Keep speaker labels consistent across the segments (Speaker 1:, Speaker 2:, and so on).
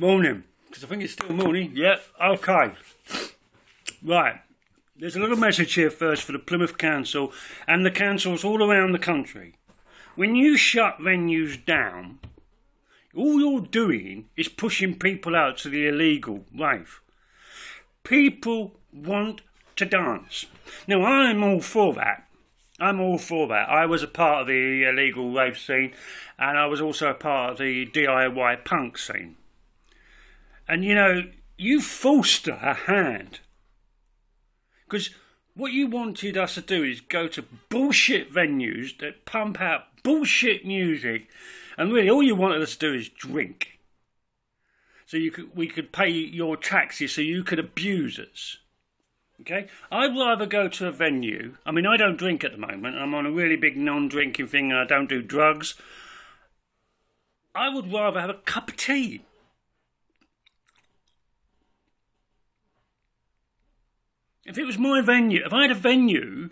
Speaker 1: Morning, because I think it's still morning. Yep, okay. Right, there's a little message here first for the Plymouth Council and the councils all around the country. When you shut venues down, all you're doing is pushing people out to the illegal rave. People want to dance. Now, I'm all for that. I was a part of the illegal rave scene, and I was also a part of the DIY punk scene. And you know, you forced a hand. Because what you wanted us to do is go to bullshit venues that pump out bullshit music, and really all you wanted us to do is drink. So we could pay your taxes so you could abuse us. Okay? I'd rather go to a venue. I mean, I don't drink at the moment. I'm on a really big non-drinking thing and I don't do drugs. I would rather have a cup of tea. If it was my venue, if I had a venue,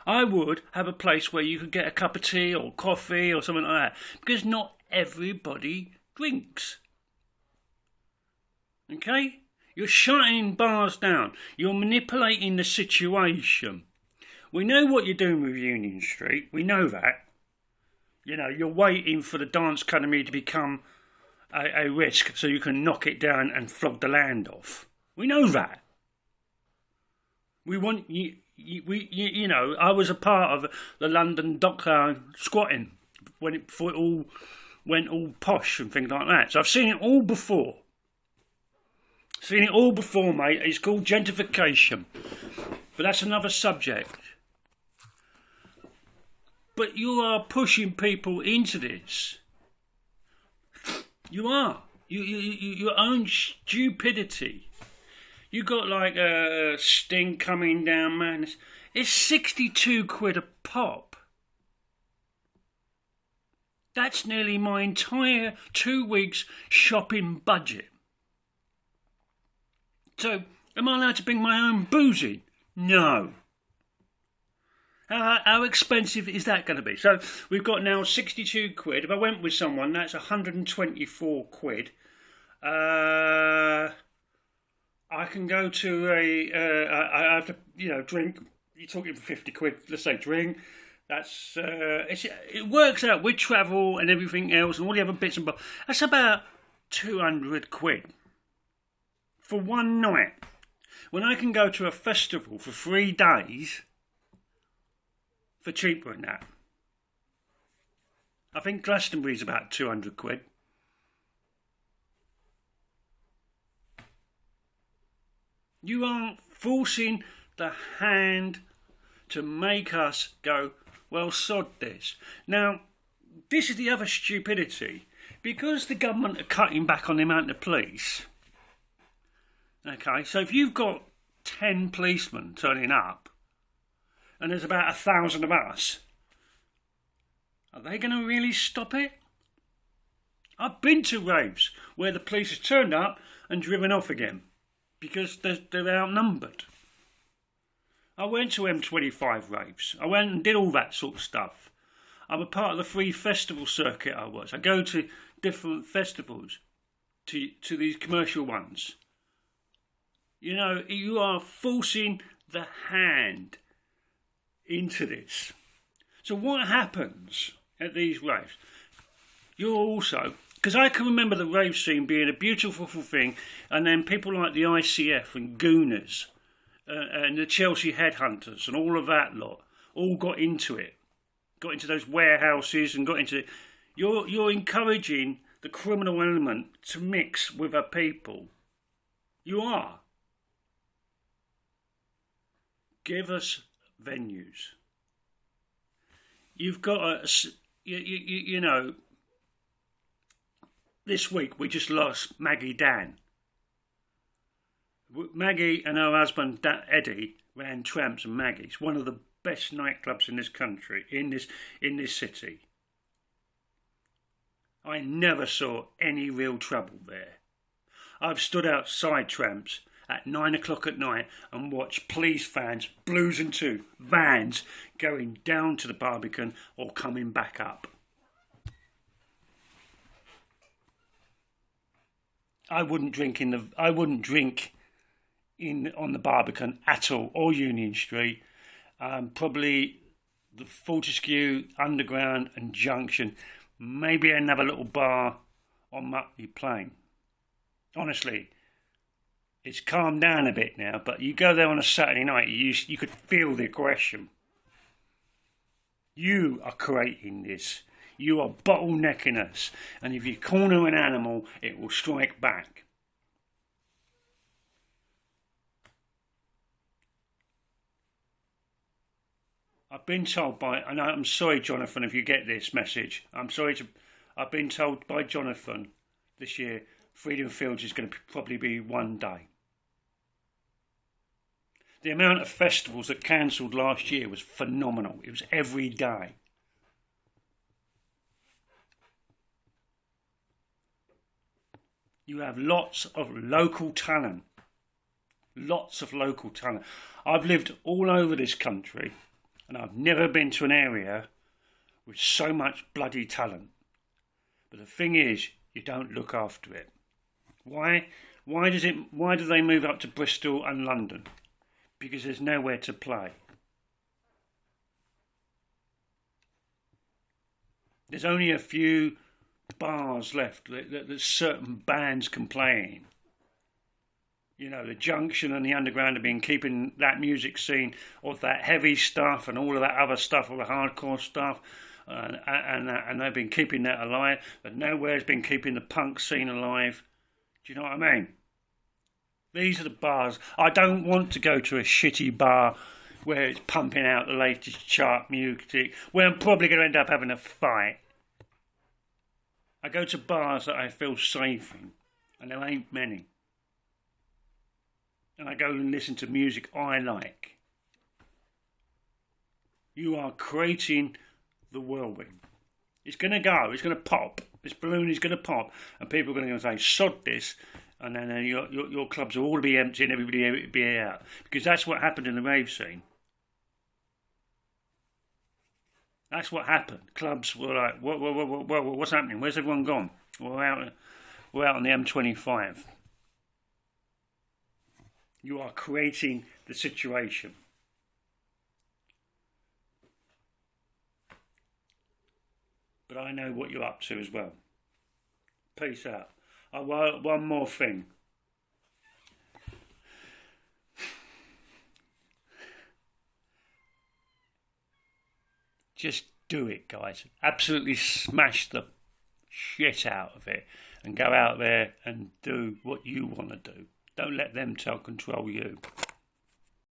Speaker 1: I would have a place where you could get a cup of tea or coffee or something like that. Because not everybody drinks. Okay? You're shutting bars down. You're manipulating the situation. We know what you're doing with Union Street. We know that. You know, you're waiting for the dance academy to become a risk so you can knock it down and flog the land off. We know that. We want you know, I was a part of the London Dockland squatting before it all went all posh and things like that. So I've seen it all before. Seen it all before, mate. It's called gentrification. But that's another subject. But you are pushing people into this. You are. Your own stupidity. You got like a Sting coming down, man. It's 62 quid a pop. That's nearly my entire 2 weeks shopping budget. So, am I allowed to bring my own booze in? No. How expensive is that going to be? So, we've got now 62 quid. If I went with someone, that's 124 quid. I can go to I have to, you know, drink. You're talking for 50 quid, let's say drink. That's, it works out with travel and everything else and all the other bits and bobs. That's about 200 quid. For one night, when I can go to a festival for 3 days for cheaper than that. I think Glastonbury's about 200 quid. You are forcing the hand to make us go, well, sod this. Now, this is the other stupidity. Because the government are cutting back on the amount of police. Okay, so if you've got 10 policemen turning up and there's about 1,000 of us, are they going to really stop it? I've been to raves where the police have turned up and driven off again because they're outnumbered. I went to M25 raves. I went and did all that sort of stuff. I'm a part of the free festival circuit I was. I go to different festivals, to these commercial ones. You know, you are forcing the hand into this. So what happens at these raves? You're also, because I can remember the rave scene being a beautiful thing, and then people like the ICF and Gooners and the Chelsea Headhunters and all of that lot all got into it. Got into those warehouses and got into it. You're encouraging the criminal element to mix with our people. You are. Give us venues. You've got you know, this week we just lost Maggie Dan. Maggie and her husband Eddie ran Tramps and Maggie's, one of the best nightclubs in this country, in this city. I never saw any real trouble there. I've stood outside Tramps at 9 o'clock at night and watch police vans, Blues and Two, vans going down to the Barbican or coming back up. I wouldn't drink on the Barbican at all, or Union Street. Probably the Fortescue, Underground and Junction. Maybe another little bar on Mutley Plain. Honestly, it's calmed down a bit now, but you go there on a Saturday night, you could feel the aggression. You are creating this. You are bottlenecking us. And if you corner an animal, it will strike back. I've been told and I'm sorry, Jonathan, if you get this message. I've been told by Jonathan this year, Freedom Fields is going to probably be one day. The amount of festivals that cancelled last year was phenomenal. It was every day. You have lots of local talent. Lots of local talent. I've lived all over this country and I've never been to an area with so much bloody talent. But the thing is, you don't look after it. Why? Why do they move up to Bristol and London? Because there's nowhere to play. There's only a few bars left that certain bands can play in. You know, the Junction and the Underground have been keeping that music scene, or that heavy stuff and all of that other stuff, all the hardcore stuff, and they've been keeping that alive. But nowhere's been keeping the punk scene alive. Do you know what I mean? These are the bars. I don't want to go to a shitty bar where it's pumping out the latest chart music, where I'm probably going to end up having a fight. I go to bars that I feel safe in, and there ain't many. And I go and listen to music I like. You are creating the whirlwind. It's going to go, it's going to pop. This balloon is going to pop, and people are going to say, sod this, and then your clubs will all be empty and everybody will be out. Because that's what happened in the rave scene. That's what happened. Clubs were like, what's happening? Where's everyone gone? We're out on the M25. You are creating the situation. But I know what you're up to as well. Peace out. One more thing. Just do it, guys. Absolutely smash the shit out of it and go out there and do what you want to do. Don't let them control you.